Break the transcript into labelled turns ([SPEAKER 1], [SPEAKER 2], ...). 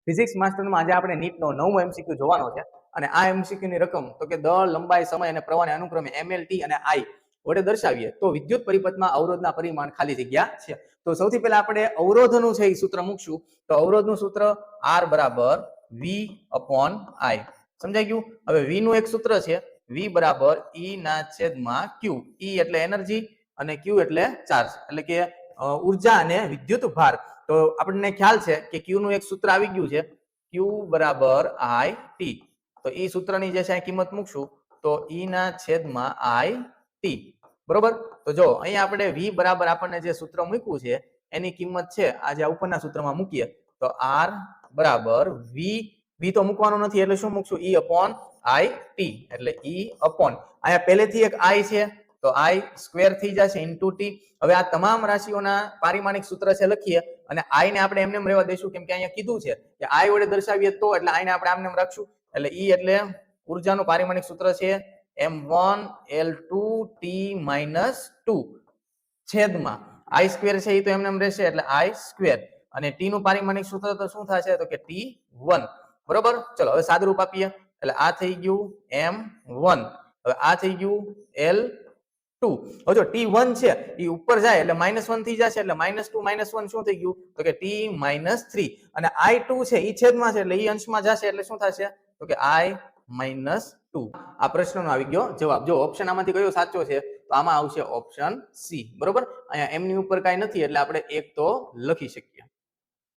[SPEAKER 1] Physics માસ્ટરમાં આજે આપણે નીટનો 9મો MCQ જોવાનો છે અને આ એમસીક્યુ ની રકમ તો કે દળ, લંબાઈ, સમય અને પ્રવાહને અનુક્રમે ml, t અને i વડે દર્શાવીએ તો વિદ્યુત પરિપથમાં અવરોધના પરિમાણ ખાલી જગ્યા છે. તો સૌથી પહેલા આપણે અવરોધનું છે એ સૂત્ર મૂકશું. તો અવરોધનું સૂત્ર R બરાબર V/I. સમજાઈ ગયું? હવે V નું એક સૂત્ર છે V બરાબર E ના છેદમાં Q. E એટલે એનર્જી અને Q એટલે ચાર્જ, એટલે કે ઉર્જા અને વિદ્યુત ભાર. તો આપણને ખ્યાલ છે કે Q નું એક સૂત્ર આવી ગયું છે Q બરાબર IT. તો એ સૂત્રની જે છે કિંમત મૂકશું તો E ના છેદમાં IT. બરોબર? તો જો અહીંયા આપણે V બરાબર આપણને જે સૂત્ર મૂક્યું છે એની કિંમત છે આ જે ઉપરના સૂત્રમાં મૂકીએ તો R બરાબર V તો મૂકવાનો નથી એટલે શું મૂકશું E/IT. એટલે E/ અહીંયા પહેલેથી એક I છે તો I સ્ક્વેર થઈ જશે ઇન્ટુ T. હવે આ તમામ રાશિઓના પારિમાણિક સૂત્ર છે લખીએ અને I ને આપણે એમને રહેવા દઈશું કેમ કે અહીંયા કીધું છે કે I વડે દર્શાવીએ તો એટલે I ને આપણે આમને રાખશું. એટલે E એટલે ઉર્જાનું પારિમાણિક સૂત્ર છે m1L2T-2 છેદમાં I સ્ક્વેર છે એ તો એમને રહેશે એટલે I સ્ક્વેર અને T નું પારિમાણિક સૂત્ર તો શું થશે તો કે T1. બરોબર? ચલો હવે સાદુરૂપ આપીએ એટલે આ થઈ ગયું m1. હવે આ થઈ ગયું L2. હવે જો T1 છે એ ઉપર જાય એટલે -1 થઈ જશે એટલે -2 -1 શું થઈ ગયું તો કે T-3 અને I2 છે એ છેદમાં છે એટલે એ અંશમાં જશે એટલે શું થશે તો કે I-2. આ પ્રશ્નનો આવી ગયો જવાબ. જો ઓપ્શન આમાંથી કયો સાચો છે તો આમાં આવશે ઓપ્શન C. બરોબર? અહીંયા m ની ઉપર કાંઈ નથી એટલે આપણે 1 તો લખી શકીએ.